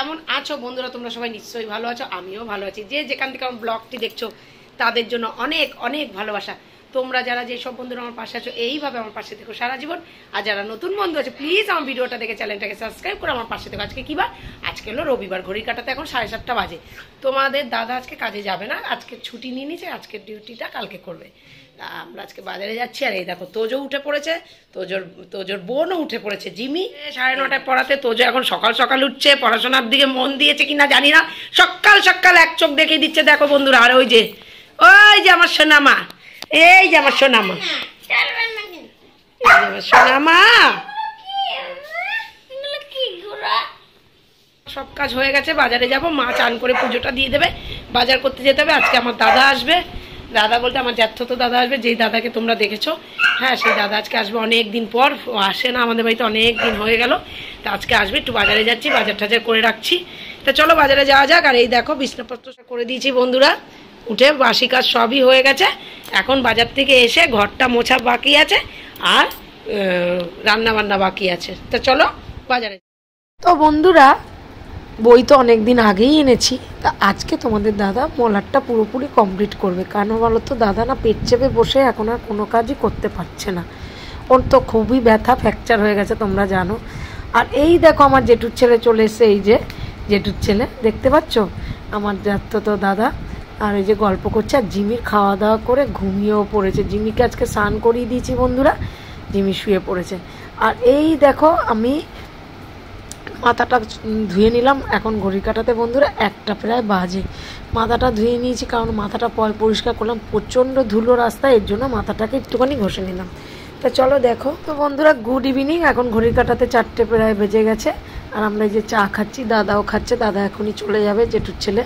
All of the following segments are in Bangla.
কেমন আছো বন্ধুরা? তোমরা সবাই নিশ্চয়ই ভালো আছো, আমিও ভালো আছি। যে যেখান থেকে আমার ব্লগটি দেখছো তাদের জন্য অনেক অনেক ভালোবাসা। তোমরা যারা যেসব বন্ধুরা আমার পাশে আছো এইভাবে আমার পাশে থেকো সারা জীবন। আর যারা নতুন বন্ধু আছে প্লিজ আমার ভিডিওটা দেখে চ্যানেলটাকে সাবস্ক্রাইব করে আমার পাশে থেকো। আজকে কি বার? আজকে হলো রবিবার, ঘড়ি কাটাতে এখন 7:30 বাজে। তোমাদের দাদা আজকে কাজে যাবে না, আজকে ছুটি নিয়ে নিয়েছে, আজকের ডিউটিটা কালকে করবে। আমরা আজকে বাজারে যাচ্ছি। আর এই দেখো তোজো উঠে পড়েছে, তোজোর বোনও উঠে পড়েছে, জিমি 9:30 পড়াতে। তোজো এখন সকাল সকাল উঠছে, পড়াশোনার দিকে মন দিয়েছে কিনা জানি না, সকাল সকাল এক চোখ দেখিয়ে দিচ্ছে দেখো বন্ধুরা। আর ওই যে আমার সোনামা, এই যে আমার সোনামা, সোনামা সব কাজ হয়ে গেছে। বাজারে যাব, মা চান করে পুজোটা দিয়ে দেবে, বাজার করতে যেতে হবে। আজকে আমার দাদা আসবে, দাদা বলতে আমার জ্যাঠতো দাদা আসবে, যেই দাদাকে তোমরা দেখেছো। হ্যাঁ, সেই দাদা আজকে আসবে অনেক দিন পর, আসে না আমাদের বাড়িতে, অনেক দিন হয়ে গেল। তা আজকে আসবে, একটু বাজারে যাচ্ছি, বাজার টাজার করে রাখছি। তা চলো বাজারে যাওয়া যাক। আর এই দেখো বিছনাপত্র করে দিয়েছি বন্ধুরা, উঠে বাসি কাজ সবই হয়ে গেছে। এখন বাজার থেকে এসে ঘরটা মোছা বাকি আছে, আর রান্না বান্না বাকি আছে। তা চলো বাজারে। তো বন্ধুরা, বই তো অনেক দিন আগেই এনেছি। তা আজকে তোমাদের দাদা মলারটা পুরোপুরি কমপ্লিট করবে। কেন বলো তো, দাদা না পেট চেপে বসে এখন আর কোনো কাজই করতে পারছে না। ওর তো খুবই ব্যথা, ফ্র্যাকচার হয়ে গেছে তোমরা জানো। আর এই দেখো আমার জেঠুর ছেলে চলে এসছে, এই যে জেঠুর ছেলে দেখতে পাচ্ছ, আমার তো দাদা। আর এই যে গল্প করছে, আর জিমির খাওয়া দাওয়া করে ঘুমিয়েও পড়েছে। জিমিকে আজকে স্নান করিয়ে দিয়েছি বন্ধুরা, জিমি শুয়ে পড়েছে। আর এই দেখো আমি মাথাটা ধুয়ে নিলাম, এখন ঘড়ি কাটাতে বন্ধুরা 1টা প্রায় বাজে। মাথাটা ধুয়ে নিয়েছি, কারণ মাথাটা পরিষ্কার করলাম, প্রচণ্ড ধুলো রাস্তায়, এর জন্য মাথাটাকে একটুখানি ঘষে নিলাম। তা চলো দেখো। তো বন্ধুরা গুড ইভিনিং। এখন ঘড়ি কাটাতে 4টে প্রায় বেজে গেছে। আর আমরা এই যে চা খাচ্ছি, দাদাও খাচ্ছে, দাদা এখনই চলে যাবে জেঠুর ছেলে।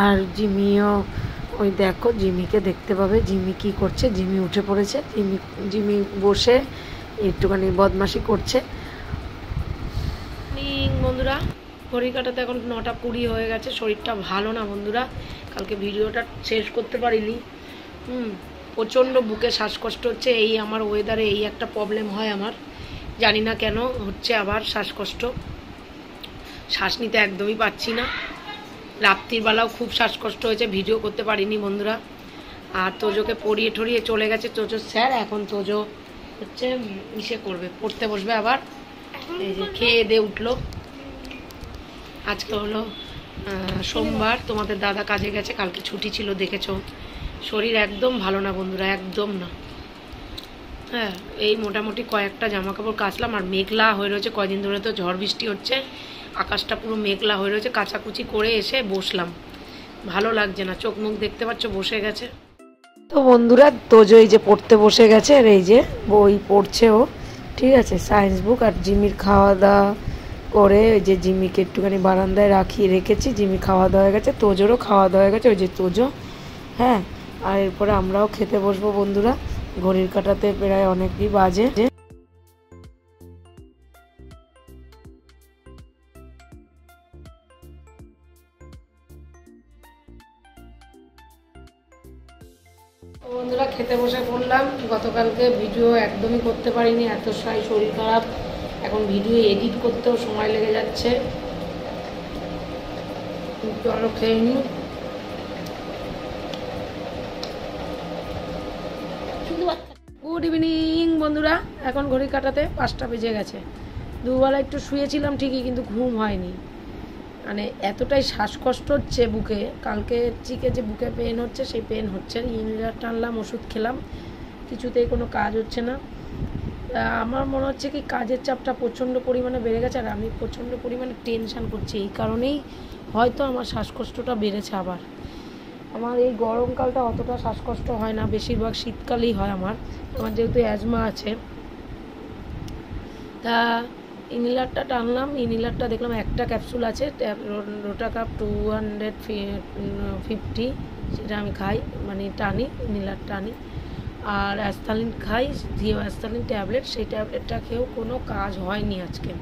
আর জিমিও, ওই দেখো জিমিকে দেখতে পাবে, জিমি কি করছে। জিমি উঠে পড়েছে, জিমি বসে একটুখানি বদমাশি করছে। বন্ধুরা ঘড়ি কাটাতে এখন 9:20 হয়ে গেছে। শরীরটা ভালো না বন্ধুরা, কালকে ভিডিওটা শেষ করতে পারিনি। প্রচণ্ড বুকে শ্বাসকষ্ট হচ্ছে। এই আমার ওয়েদারে এই একটা প্রবলেম হয় আমার, জানি না কেন হচ্ছে আবার শ্বাসকষ্ট। শ্বাস নিতে একদমই পাচ্ছি না। রাত্রির বেলাও খুব শ্বাসকষ্ট হয়েছে, ভিডিও করতে পারিনি বন্ধুরা। আর তোজোকে পড়িয়ে ঠরিয়ে চলে গেছে তোজো স্যার। এখন তোজো হচ্ছে ইসে করবে, পড়তে বসবে আবার। এই যে খেয়ে দিয়ে উঠলো। আজকে হলো সোমবার, তোমাদের দাদা কাজে গেছে, কালকে ছুটি ছিল দেখেছো। শরীর একদম ভালো না বন্ধুরা, একদম না। হ্যাঁ, এই মোটামুটি কয়েকটা জামা কাপড় কাচলাম। আর মেঘলা হয়ে রয়েছে, কয়দিন ধরে তো ঝড় বৃষ্টি হচ্ছে, আকাশটা পুরো মেঘলা হয়ে রয়েছে। কাচাকুচি করে এসে বসলাম, ভালো লাগছে না, চোখ মুখ দেখতে পাচ্ছ বসে গেছে। তো বন্ধুরা তোজো এই যে পড়তে বসে গেছে, আর এই যে বই পড়ছে ও, ঠিক আছে, সায়েন্স বুক। আর জিমির খাওয়া দাওয়া করে ওই যে জিমিকে একটুখানি বারান্দায় রেখেছি। জিমি খাওয়া দাওয়া হয়ে গেছে, তোজোরও খাওয়া দাওয়া হয়ে গেছে, ওই যে তোজো। হ্যাঁ, আর এরপরে আমরাও খেতে বসবো বন্ধুরা। ঘড়ির কাটাতে প্রায় অনেকই বাজে। বন্ধুরা খেতে বসে পড়লাম। গতকালকে ভিডিও একদমই করতে পারিনি, এত শরীর খারাপ। এখন ভিডিও এডিট করতেও সময় লেগে যাচ্ছে। চলো খেয়ে নিই। গুড ইভিনিং বন্ধুরা। এখন ঘড়ি কাটাতে 5টা বেজে গেছে। দুবেলা একটু শুয়েছিলাম ঠিকই, কিন্তু ঘুম হয়নি। মানে এতটাই শ্বাসকষ্ট হচ্ছে বুকে, কালকে চিকে যে বুকে পেন হচ্ছে, সেই পেন হচ্ছে। ইনহেলার টানলাম, ওষুধ খেলাম, কিছুতেই কোনো কাজ হচ্ছে না। আমার মনে হচ্ছে কি কাজের চাপটা প্রচণ্ড পরিমাণে বেড়ে গেছে, আর আমি প্রচণ্ড পরিমাণে টেনশান করছি। এই কারণেই হয়তো আমার শ্বাসকষ্টটা বেড়েছে আবার। আমার এই গরমকালটা অতটা শ্বাসকষ্ট হয় না, বেশিরভাগ শীতকালেই হয় আমার যেহেতু অ্যাজমা আছে। তা ইনহেলারটা টানলাম, ইনহেলারটা দেখলাম একটা ক্যাপসুল আছে, রোটাকাপ 250, সেটা আমি খাই, মানে টানি, ইনহেলার টানি। আর অ্যাস্থালিন খাই, অ্যাস্থালিন ট্যাবলেট, সেই ট্যাবলেটটা খেয়েও কোনো কাজ হয়নি আজকে।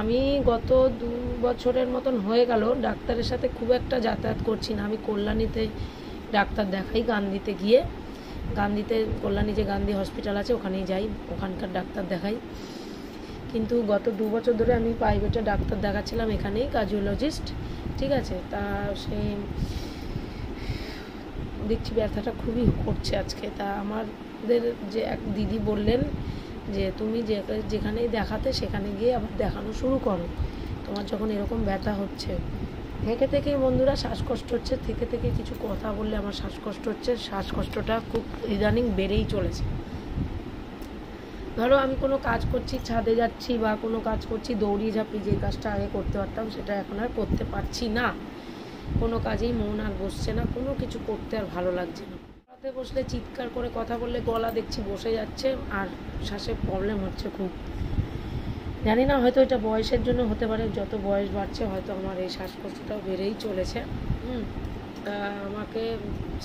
আমি গত 2 বছরের মতন হয়ে গেল ডাক্তারের সাথে খুব একটা যাতায়াত করছি না। আমি কল্যাণীতে ডাক্তার দেখাই, গান্ধীতে গিয়ে, কল্যাণী যে গান্ধী হসপিটাল আছে ওখানেই যাই, ওখানকার ডাক্তার দেখাই। কিন্তু গত 2 বছর ধরে আমি প্রাইভেটে ডাক্তার দেখাচ্ছিলাম এখানেই, কার্ডিওলজিস্ট, ঠিক আছে। তা সে দেখছি ব্যথাটা খুবই করছে আজকে। তা আমাদের যে এক দিদি বললেন যে তুমি যেখানেই দেখাতে সেখানে গিয়ে আবার দেখানো শুরু করো, তোমার যখন এরকম ব্যথা হচ্ছে। থেকেই বন্ধুরা শ্বাসকষ্ট হচ্ছে, থেকে কিছু কথা বললে আমার শ্বাসকষ্ট হচ্ছে। শ্বাসকষ্টটা খুব ইদানিং বেড়েই চলেছে। ধরো আমি কোনো কাজ করছি, ছাদে যাচ্ছি বা কোনো কাজ করছি, দৌড়িয়ে ঝাঁপি, যে কাজটা আগে করতে পারতাম সেটা এখন আর করতে পারছি না। কোনো কাজেই মন আর বসছে না, কোনো কিছু করতে আর ভালো লাগছে না। রাতে বসলে চিৎকার করে কথা বললে গলা দেখছি বসে যাচ্ছে, আর শ্বাসের প্রবলেম হচ্ছে খুব। জানি না, হয়তো এটা বয়সের জন্য হতে পারে। যত বয়স বাড়ছে হয়তো আমার এই শ্বাসকষ্টটাও বেড়েই চলেছে। আমাকে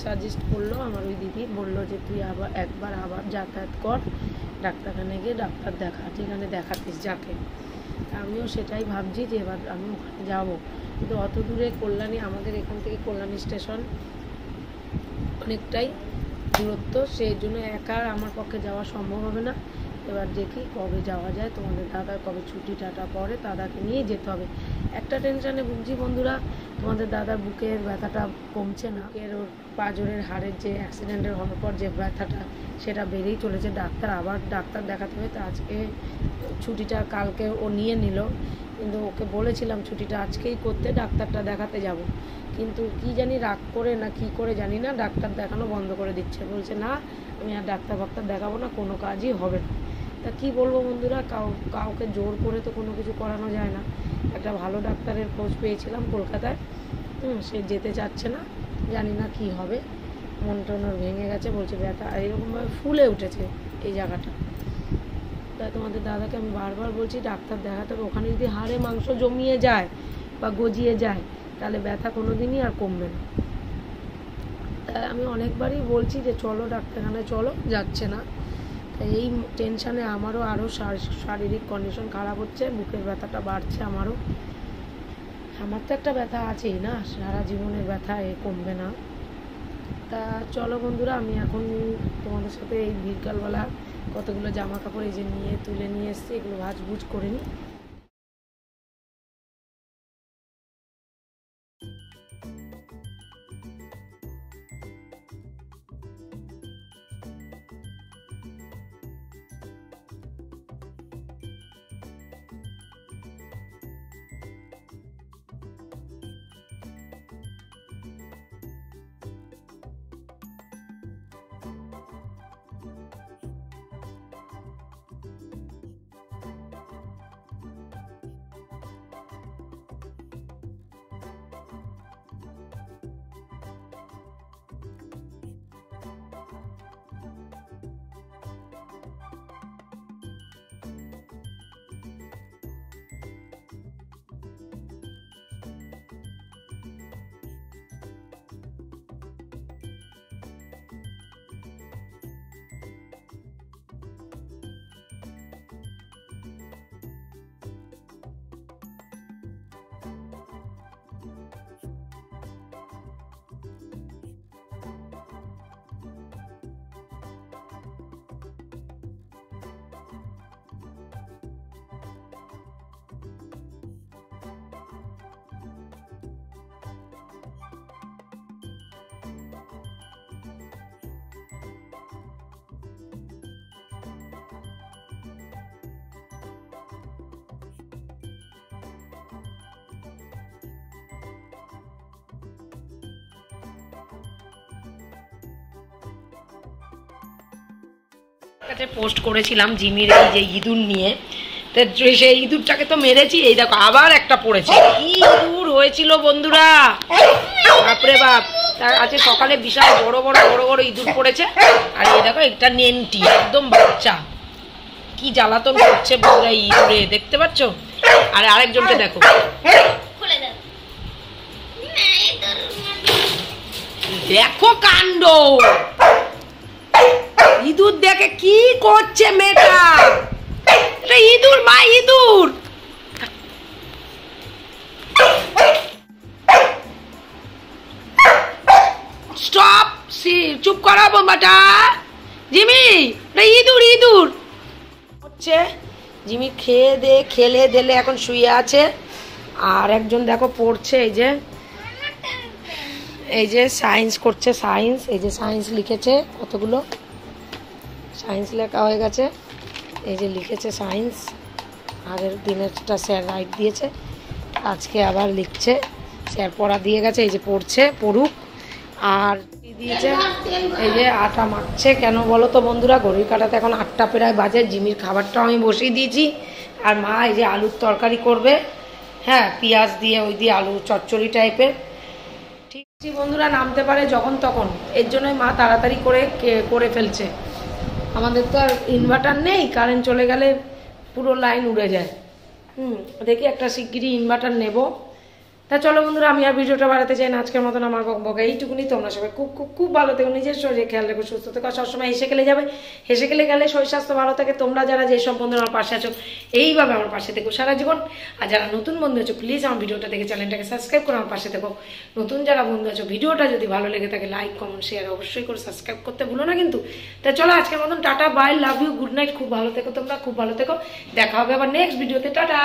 সাজেস্ট করলো আমার ওই দিদি, বললো যে তুই একবার আবার যাতায়াত কর, ডাক্তারখানে গিয়ে ডাক্তার দেখা, যেখানে দেখাতিস যাকে। আমিও সেটাই ভাবছি যে এবার আমি ওখানে যাবো। কিন্তু অত দূরে কল্যাণী, আমাদের এখান থেকে কল্যাণী স্টেশন অনেকটাই দূরত্ব, সেই জন্য একা আমার পক্ষে যাওয়া সম্ভব হবে না। এবার দেখি কবে যাওয়া যায়, তোমাদের দাদার কবে ছুটি টাটা পরে, দাদাকে নিয়ে যেতে হবে। একটা টেনশানে ভুগছি বন্ধুরা, তোমাদের দাদার বুকের ব্যথাটা কমছে না। ওর পাঁজরের হাড়ের যে অ্যাক্সিডেন্টের হওয়ার পর যে ব্যথাটা সেটা বেড়েই চলেছে। ডাক্তার দেখাতে হবে। তো আজকে ছুটিটা কালকে ও নিয়ে নিল, কিন্তু ওকে বলেছিলাম ছুটিটা আজকেই করতে, ডাক্তারটা দেখাতে যাব। কিন্তু কি জানি রাগ করে না কি করে জানি না, ডাক্তার দেখানো বন্ধ করে দিচ্ছে। বলছে না আমি আর ডাক্তার দেখাবো না, কোনো কাজই হবে না। তা কী বলবো বন্ধুরা, কাউকে জোর করে তো কোনো কিছু করানো যায় না। একটা ভালো ডাক্তারের খোঁজ পেয়েছিলাম কলকাতায়, সে যেতে চাচ্ছে না, জানি না কি হবে। মন টন ওর ভেঙে গেছে, বলছে ব্যথা আর এরকমভাবে ফুলে উঠেছে এই জায়গাটা। তাই তোমাদের দাদাকে আমি বারবার বলছি ডাক্তার দেখাতে হবে। ওখানে যদি হাড়ে মাংস জমিয়ে যায় বা গজিয়ে যায় তাহলে ব্যথা কোনো দিনই আর কমবে না। তাই আমি অনেকবারই বলছি যে চলো ডাক্তারখানায় চলো, যাচ্ছে না। তাই এই টেনশানে আমারও আরও শারীরিক কন্ডিশন খারাপ হচ্ছে, বুকের ব্যথাটা বাড়ছে আমারও। আমার তো একটা ব্যথা আছেই না, সারা জীবনের ব্যথা কমবে না। তা চলো বন্ধুরা, আমি এখন তোমাদের সাথে এই বিকালবেলা কতগুলো জামা কাপড় এই যে তুলে নিয়ে এসছি, এগুলো ভাঁজভুজ করে নিই। কাছে পোস্ট করেছিলাম জিমির এই যে ইঁদুর নিয়ে, তো সেই ইঁদুরটাকে তো মেরেছি, এই দেখো আবার একটা পড়েছে। কি ইঁদুর হয়েছিল বন্ধুরা, বাপরে বাপ। তার আজকে সকালে বিশাল বড় বড় ইঁদুর পড়েছে। আর এই দেখো একটা নেন্টি একদম বাচ্চা, কি জ্বালাতন করছে বন্ধুরা ইঁদুরে, দেখতে পাচ্ছ। আর আরেকজনকে দেখো, দেখো কাণ্ড, ইঁদুর দেখে কি করছে মেয়েটা। এটা ইঁদুর মা, ইঁদুর। স্টপ, চুপ করা বোমাটা। জিমি, ইঁদুর হচ্ছে জিমি খেলে দিলে এখন শুয়ে আছে। আর একজন দেখো পড়ছে, এই যে সায়েন্স করছে, সায়েন্স, এই যে সায়েন্স লিখেছে, কতগুলো সায়েন্স লেখা হয়ে গেছে, এই যে লিখেছে সায়েন্স, আগের দিনেরটা স্যার রাইট দিয়েছে, আজকে আবার লিখছে, স্যার পড়া দিয়ে গেছে, এই যে পড়ছে, পড়ুক। আর দিয়েছে এই যে আটা মাখছে, কেন বলো তো বন্ধুরা, ঘড়ির কাঁটাতে এখন 8টা প্রায় বাজে। জিমির খাবারটাও আমি বসিয়ে দিয়েছি, আর মা এই যে আলুর তরকারি করবে, হ্যাঁ পেঁয়াজ দিয়ে, ওই দিয়ে আলু চচ্চড়ি টাইপের। ঠিক আছে বন্ধুরা, নামতে পারে যখন তখন, এর জন্যই মা তাড়াতাড়ি করে ফেলছে। আমাদের তো আর ইনভার্টার নেই, কারেন্ট চলে গেলে পুরো লাইন উড়ে যায়। দেখি একটা শিগগিরই ইনভার্টার নেব। তা চলো বন্ধুরা, আমি আর ভিডিওটা বাড়াতে চাই না, আজকের মতন আমার বকবকা এইটুকুনি। তোমরা সবাই খুব খুব খুব ভালো থেকো, নিজের শরীরে খেয়াল রেখো, সুস্থ থেকো, সবসময় হেসে খেলে যাবে, হেসে খেলে গেলে শরীর স্বাস্থ্য ভালো থাকে। তোমরা যারা যেসব বন্ধুরা আমার পাশে আছো, এইভাবে আমার পাশে থেকো সারা জীবন। আর যারা নতুন বন্ধু আছো, প্লিজ আমার ভিডিওটা দেখে চ্যানেলটাকে সাবস্ক্রাইব করে আমার পাশে থেকো। নতুন যারা বন্ধু আছো, ভিডিওটা যদি ভালো লেগে থাকে লাইক কমেন্ট শেয়ার অবশ্যই করে সাবস্ক্রাইব করতে ভুলো না কিন্তু। তা চলো আজকের মতন tata, bye, love you, good night, খুব ভালো থেকো তোমরা, খুব ভালো থেকো। দেখা হবে আবার নেক্সট ভিডিওতে, টাটা।